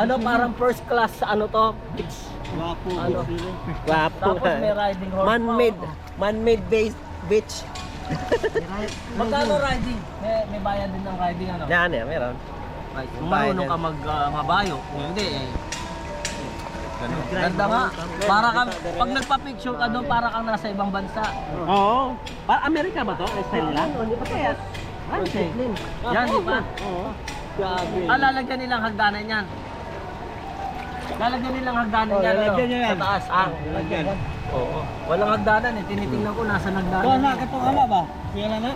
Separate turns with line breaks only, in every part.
Ano, parang first class ano to?
Wapo.
Ano?
Wapo.
Tapos may riding horse.
Man-made beach.
Magkano riding? May bayad din ng riding ano?
Yan eh, meron.
Ay, kung marunong ka mabayo, kung hindi eh. Ganda nga. Para ka, pag nagpa-picture ka doon, para kang nasa ibang bansa.
Oo. Amerika ba to? Style nila? Hindi pa kaya.
Yan, di ba?
Oo.
Lalagyan nilang hagdanan yan. Lalagyan nilang hagdanan yan.
lalagyan niya yan.
Sa taas.
Lagyan.
Oo. Walang hagdanan eh. Tinitingnan ko nasa hagdanan.
Kuha na, katong ama ba? Kuya na na?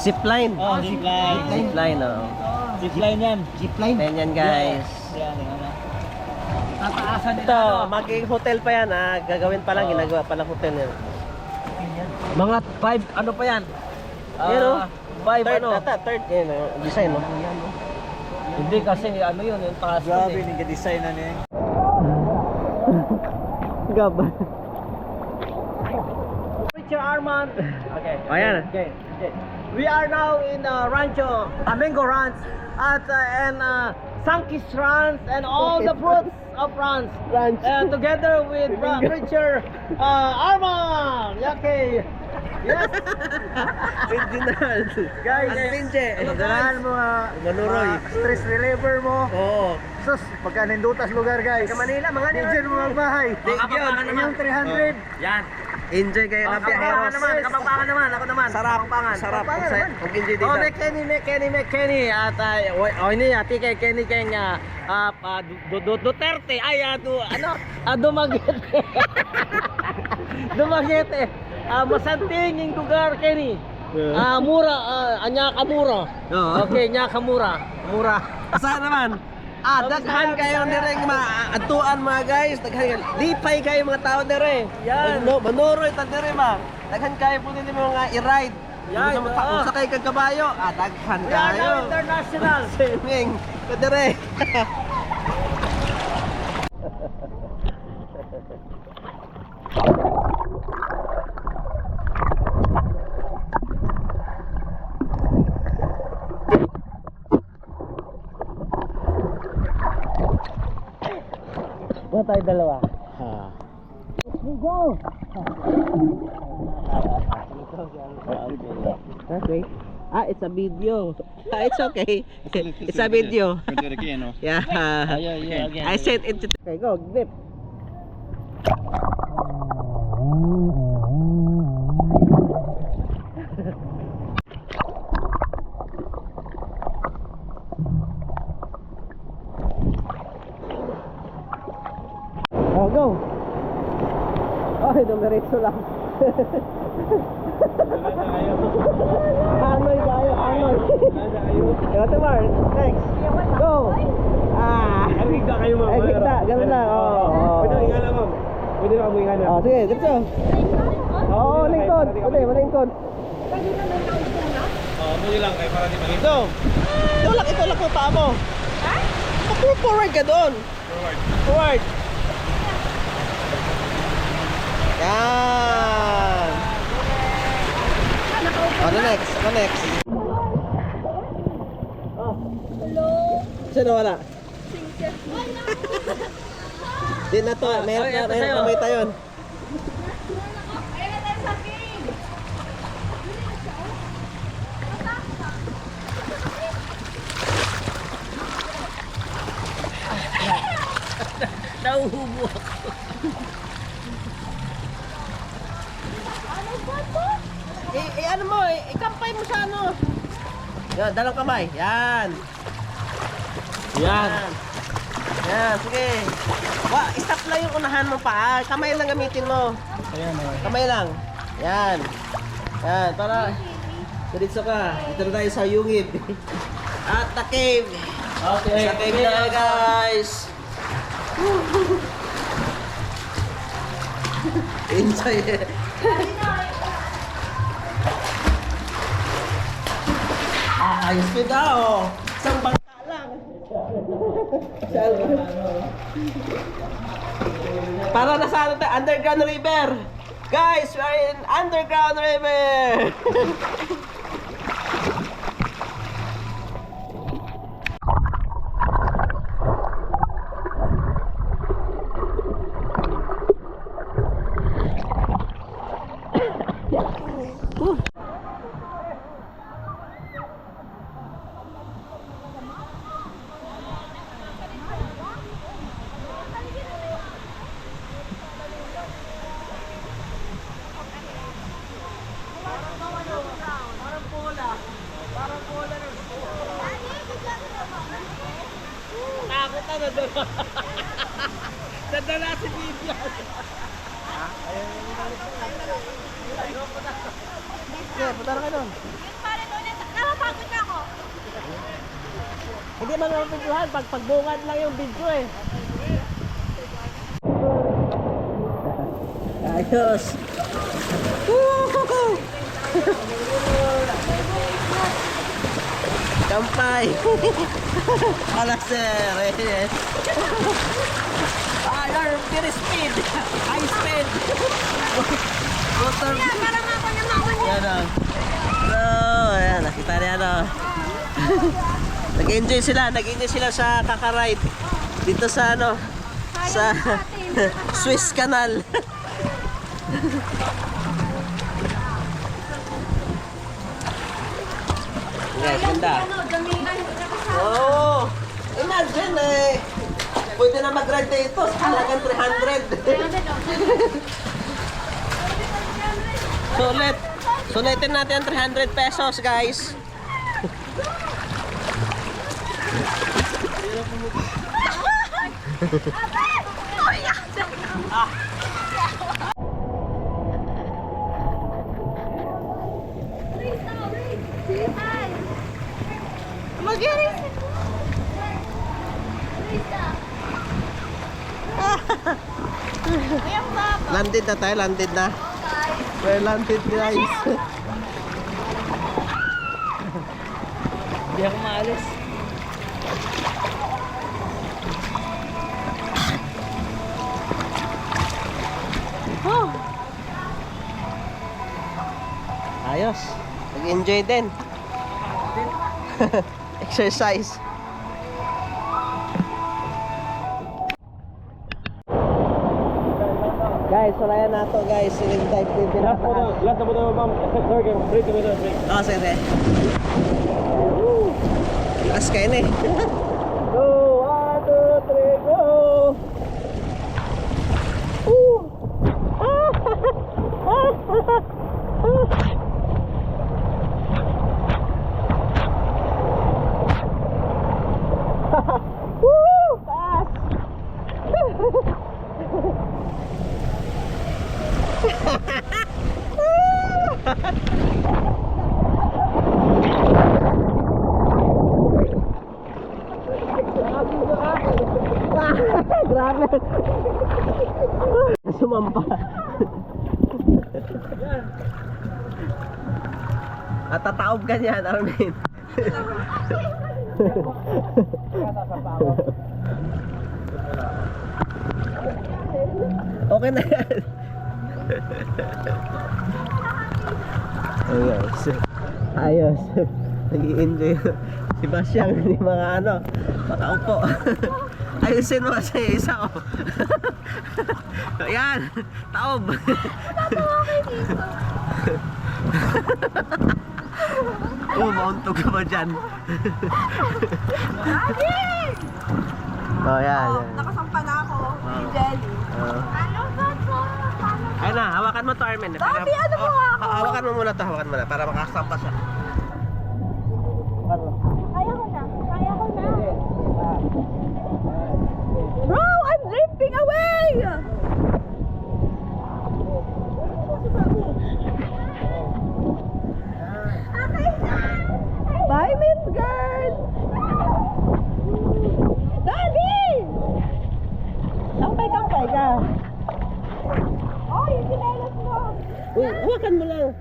Zipline.
Oh, zipline.
Zipline, oo.
Zipline yan.
Zipline. Yan guys.
Yan, ano.
Tataasan nila.
Ito,
ano.
magiging hotel pa yan ah. Gagawin pa lang, ginagawa pa lang hotel yan.
Mga 5, ano pa yan?
Yan o.
5
Third,
ano?
third, yun o. Design o.
Hindi kasi ano yun, yung taas
Grabe,
yun eh.
nag-design na niya.
Gaba.
Richard Armand. Okay.
Ayan.
Okay. We are now in Rancho Amengo Ranch at Sankis Ranch and all the fruits of France. Together with Richard Armand. Okay. Yes.
Original.
Guys,
Pinche.
Dalahan mo
Manuroy.
stress reliever mo.
Oo.
Sus, pagka nindutas lugar guys.
Sa Manila, mga
Diyan mo magbahay.
Yun.
Yung 300.
Yan.
Enjoy kayo ng biyaheros.
Kapampangan naman, ako naman.
Sarap. Sarap. Kung enjoy dito.
Oh, may Kenny at ini ati kay Kenny kay Duterte ay Dumaguete. Dumaguete. Masanting yung lugar Kenny. Mura, anya kamura. Okay, nya kamura. Mura.
Asa naman? Daghan kayo direng maatuan mga guys. Daghan kayo. Lipay kayo mga tao dire.
Yan.
Manuroy ta dire ba. Daghan kayo po din mga i-ride.
Yan,
Kung sa kay kag kabayo, daghan
We are
kayo.
now international.
Swimming. Kadire.
Ano tayo dalawa? Go!
Okay. It's a video. It's okay. It's a video.
Do it again, no?
Yeah.
Yeah.
I said it. Okay, go. Dip. Oh, go. Oh, dumiretso lang. Anoy tayo, Anoy. Ito, Tamar. Next. Go.
Kita kayo
Ay, kita. Ganun lang. Oo.
ingala ma'am. Pwede na kami ingala.
Oh, sige, dito. Oo, lingkod. Pwede, malingkod.
Pwede lang kayo para di mali.
Go. Itulak mo paa mo. Forward ka doon. Forward. Yan. Ano next? Sino wala? Di na to. Meron kamay tayo.
Nauhubo ako.
Ano mo, ikampay mo sa ano. Yan, dalawang kamay. Yan. Yan, sige. Stop lang yung unahan mo pa. Kamay lang gamitin mo.
Ayan,
Kamay lang. Yan, para diretso ka. Dito na tayo sa Yungib. At the cave.
Okay.
Sa cave na guys. Enjoy. Ayos ka daw. Isang bangka lang. Para nasa ano tayo, underground river. Guys, we are in underground river.
Takot na doon. Nadala si Vivian.
Sige, punta na kayo doon.
Pare ulit, nakapagod na ako.
Hindi man mapidyohan. Pagbungan lang yung video eh.
Ayos. Woo! Kampay. Ala sir. Yes.
You're very speed. High speed.
Motor.
Kaya parang ako naman niya.
Yan o. So, ayan, nakita niya ano. Nag-enjoy sila sa kakaride. Dito sa ano, sa Swiss Canal. Guys, ganda. Oh, imagine eh. Pwede na mag-ride dito sa halagang 300. Sulit. Sulitin natin ang 300 pesos, guys.
Mag-iris. Ayun ba?
Landed na tayo, landed na. We're landed, guys.
Hindi ako maalis.
Ayos. Nag-enjoy din. Exercise. Guys, wala yan na to, guys. Siling type din
Last na po daw, ma'am. Sir, kayo. Break mo na, break.
Oh, sige. Lakas kayo na eh.
Go! 1, 2, 3, go!
Grabe. Sumampa. At tataob ka niyan, Armin. Okay na yan. Ayos. Ayos. Nag-i-enjoy si Basyang ni mga ano, makaupo. Ayusin mo kasi isa ko. Yan, taob. Mauntog ka ba dyan? Oh, yan.
Nakasampa na ako. Ni Jelly. Ano ba to?
Ayun na, hawakan mo to, Armin.
Papi, ano mo ako?
Hawakan mo muna to, hawakan mo na para makasampa siya. Hawakan mo.
Kaya ko na. Kaya ko na. Bro, I'm drifting away! Bye, Miss Girl! Daddy! Kampay-kampay ka. Oh, yung sinelas mo.
Uy, hawakan mo lang.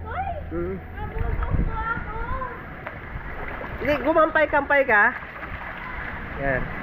Ay! Nabubog mo ako.
Hindi, gumampay-kampay ka. Yan.